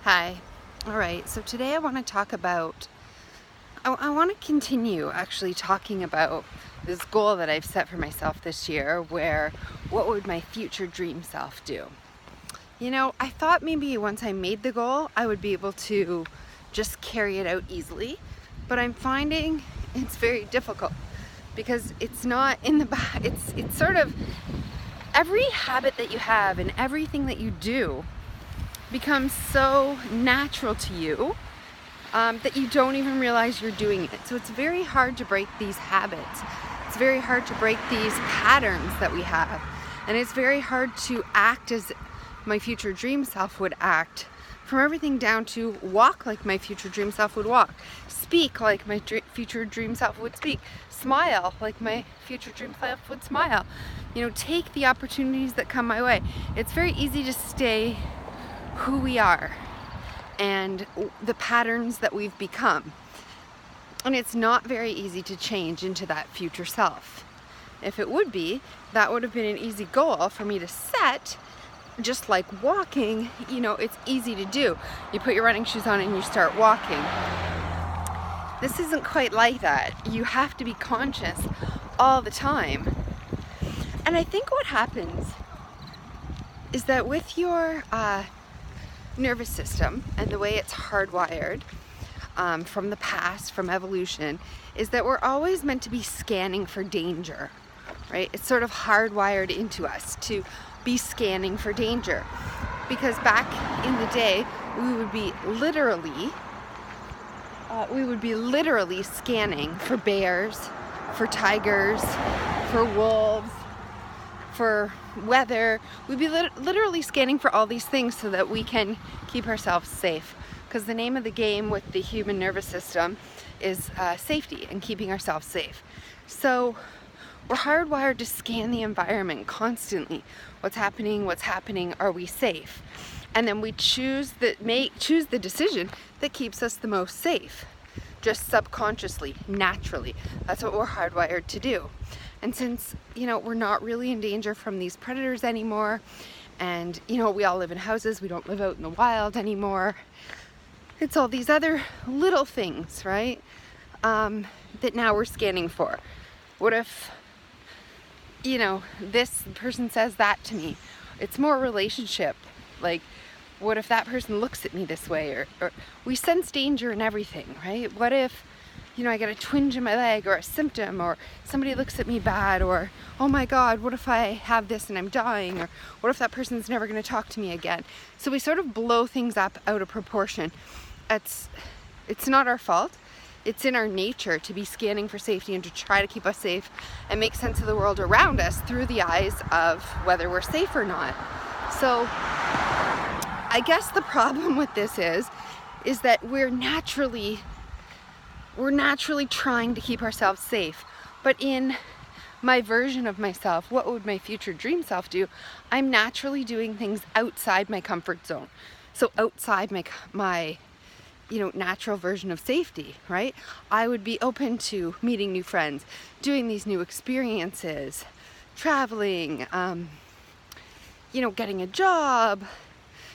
Hi. All right, so today I want to talk about, I want to continue actually talking about this goal that I've set for myself this year, where what would my future dream self do? I thought maybe once I made the goal, I would be able to just carry it out easily, but I'm finding it's very difficult because it's not in the back, it's sort of every habit that you have and everything that you do becomes so natural to you that you don't even realize you're doing it. So it's very hard to break these habits. It's very hard to break these patterns that we have. And it's very hard to act as my future dream self would act, from everything down to walk like my future dream self would walk, speak like my future dream self would speak, smile like my future dream self would smile. Take the opportunities that come my way. It's very easy to stay who we are and the patterns that we've become. And it's not very easy to change into that future self. If it would be, that would have been an easy goal for me to set. Just like walking, it's easy to do. You put your running shoes on and you start walking. This isn't quite like that. You have to be conscious all the time. And I think what happens is that with your nervous system and the way it's hardwired from the past, from evolution, is that we're always meant to be scanning for danger, right? It's sort of hardwired into us to be scanning for danger, because back in the day we would be literally scanning for bears, for tigers, for wolves, for weather. We'd be literally scanning for all these things so that we can keep ourselves safe, because the name of the game with the human nervous system is safety and keeping ourselves safe. So we're hardwired to scan the environment constantly. What's happening, are we safe? And then we choose the decision that keeps us the most safe, just subconsciously, naturally. That's what we're hardwired to do. And since, we're not really in danger from these predators anymore, and, we all live in houses, we don't live out in the wild anymore, it's all these other little things, right, that now we're scanning for. What if, this person says that to me? It's more relationship. Like, what if that person looks at me this way? Or we sense danger in everything, right? What if, I get a twinge in my leg, or a symptom, or somebody looks at me bad, or, oh my God, what if I have this and I'm dying? Or what if that person's never going to talk to me again? So we sort of blow things up out of proportion. It's not our fault. It's in our nature to be scanning for safety and to try to keep us safe and make sense of the world around us through the eyes of whether we're safe or not. So I guess the problem with this is that we're naturally trying to keep ourselves safe. But in my version of myself, what would my future dream self do? I'm naturally doing things outside my comfort zone. So outside my natural version of safety, right? I would be open to meeting new friends, doing these new experiences, traveling, getting a job,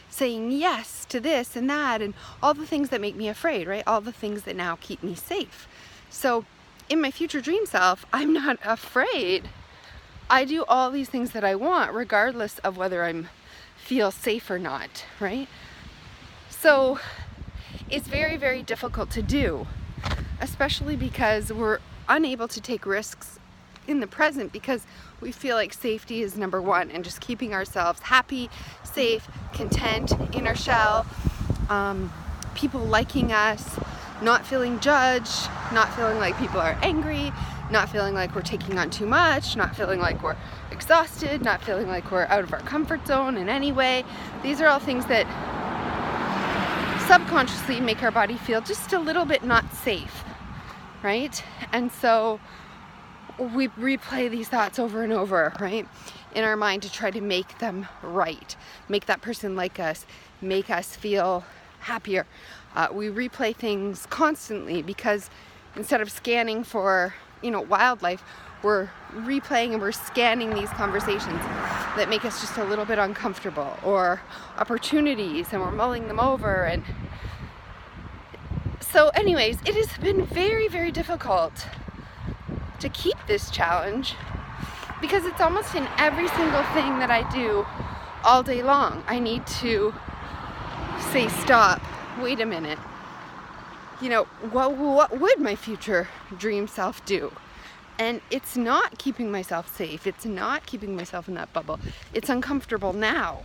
saying yes to this and that, and all the things that make me afraid, right? All the things that now keep me safe. So in my future dream self, I'm not afraid. I do all these things that I want, regardless of whether I feel safe or not, right? So it's very, very difficult to do, especially because we're unable to take risks in the present because we feel like safety is number one, and just keeping ourselves happy, safe, content, in our shell, people liking us, not feeling judged, not feeling like people are angry, not feeling like we're taking on too much, not feeling like we're exhausted, not feeling like we're out of our comfort zone in any way. These are all things that subconsciously make our body feel just a little bit not safe, right? And so we replay these thoughts over and over, right, in our mind to try to make them right, make that person like us, make us feel happier. We replay things constantly because instead of scanning for, wildlife, we're replaying and we're scanning these conversations that make us just a little bit uncomfortable, or opportunities and we're mulling them over. And so anyways, it has been very, very difficult to keep this challenge because it's almost in every single thing that I do all day long. I need to say, stop, wait a minute. You know, what would my future dream self do? And it's not keeping myself safe. It's not keeping myself in that bubble. It's uncomfortable now,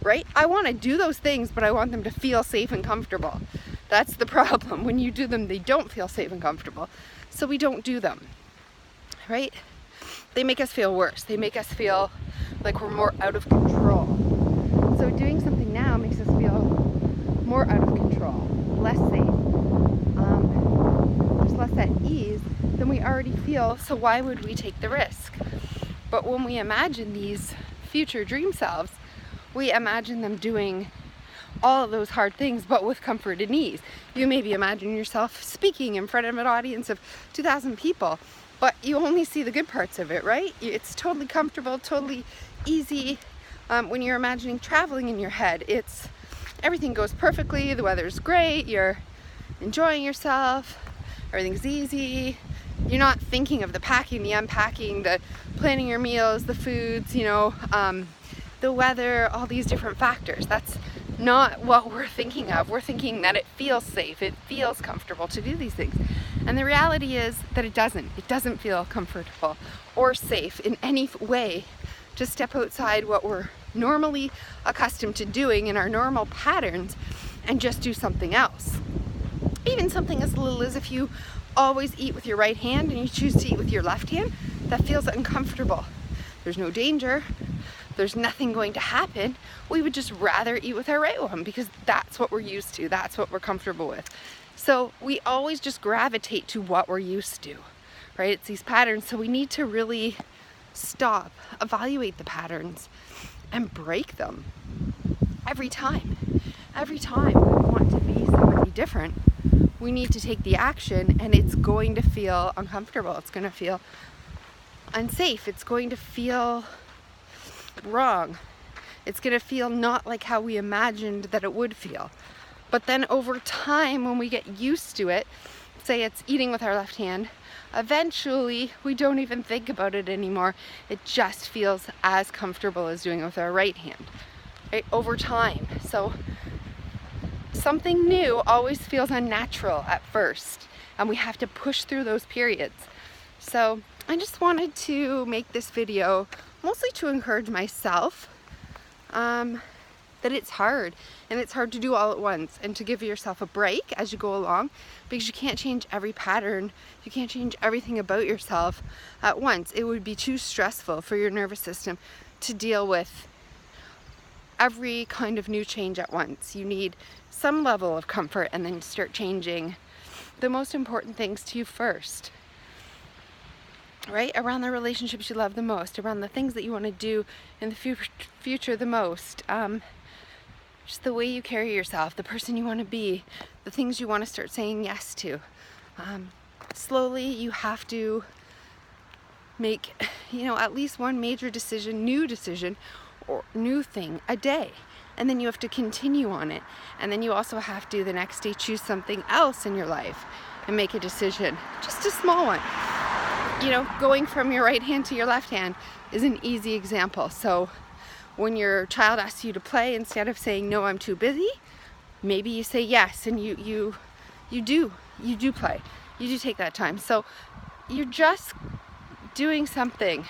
right? I want to do those things, but I want them to feel safe and comfortable. That's the problem. When you do them, they don't feel safe and comfortable. So we don't do them, right? They make us feel worse. They make us feel like we're more out of control. So doing something now makes us feel more out of control, less safe, just less at ease than we already feel. So why would we take the risk? But when we imagine these future dream selves, we imagine them doing all of those hard things, but with comfort and ease. You maybe imagine yourself speaking in front of an audience of 2,000 people, but you only see the good parts of it, right? It's totally comfortable, totally easy. When you're imagining traveling in your head, everything goes perfectly, the weather's great, you're enjoying yourself, everything's easy. You're not thinking of the packing, the unpacking, the planning your meals, the foods, the weather, all these different factors. That's not what we're thinking of. We're thinking that it feels safe, it feels comfortable to do these things. And the reality is that it doesn't. It doesn't feel comfortable or safe in any way to step outside what we're normally accustomed to doing in our normal patterns and just do something else. Even something as little as if you always eat with your right hand and you choose to eat with your left hand, that feels uncomfortable. There's no danger. There's nothing going to happen. We would just rather eat with our right one because that's what we're used to. That's what we're comfortable with. So we always just gravitate to what we're used to, right? It's these patterns. So we need to really stop, evaluate the patterns, and break them every time. Every time we want to be somebody different, we need to take the action, and it's going to feel uncomfortable. It's going to feel unsafe. It's going to feel wrong. It's going to feel not like how we imagined that it would feel. But then over time, when we get used to it, say it's eating with our left hand, eventually we don't even think about it anymore. It just feels as comfortable as doing it with our right hand, right? Over time. So something new always feels unnatural at first, and we have to push through those periods. So I just wanted to make this video mostly to encourage myself that it's hard, and it's hard to do all at once, and to give yourself a break as you go along, because you can't change every pattern, you can't change everything about yourself at once. It would be too stressful for your nervous system to deal with every kind of new change at once. You need some level of comfort and then start changing the most important things to you first, right? Around the relationships you love the most, around the things that you want to do in the future the most, just the way you carry yourself, the person you want to be, the things you want to start saying yes to. Slowly you have to make, at least one major decision or new thing a day. And then you have to continue on it. And then you also have to, the next day, choose something else in your life and make a decision, just a small one. Going from your right hand to your left hand is an easy example. So when your child asks you to play, instead of saying, no, I'm too busy, maybe you say yes, and you do play. You do take that time. So you're just doing something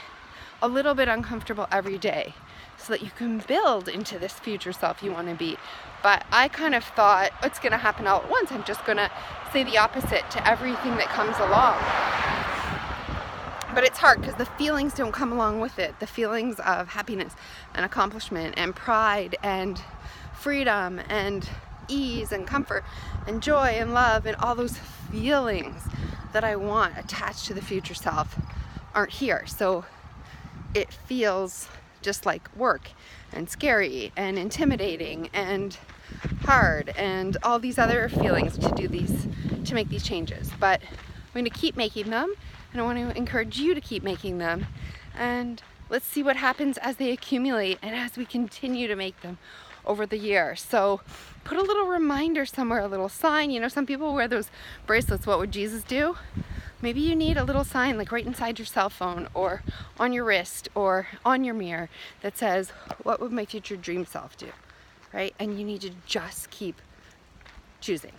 a little bit uncomfortable every day so that you can build into this future self you want to be. But I kind of thought it's going to happen all at once. I'm just going to say the opposite to everything that comes along. But it's hard because the feelings don't come along with it. The feelings of happiness and accomplishment and pride and freedom and ease and comfort and joy and love and all those feelings that I want attached to the future self aren't here. So it feels just like work and scary and intimidating and hard and all these other feelings to make these changes. But I'm going to keep making them, and I want to encourage you to keep making them, and let's see what happens as they accumulate and as we continue to make them over the year. So put a little reminder somewhere, a little sign. You know, some people wear those bracelets, what would Jesus do? Maybe you need a little sign like right inside your cell phone or on your wrist or on your mirror that says, what would my future dream self do? Right? And you need to just keep choosing.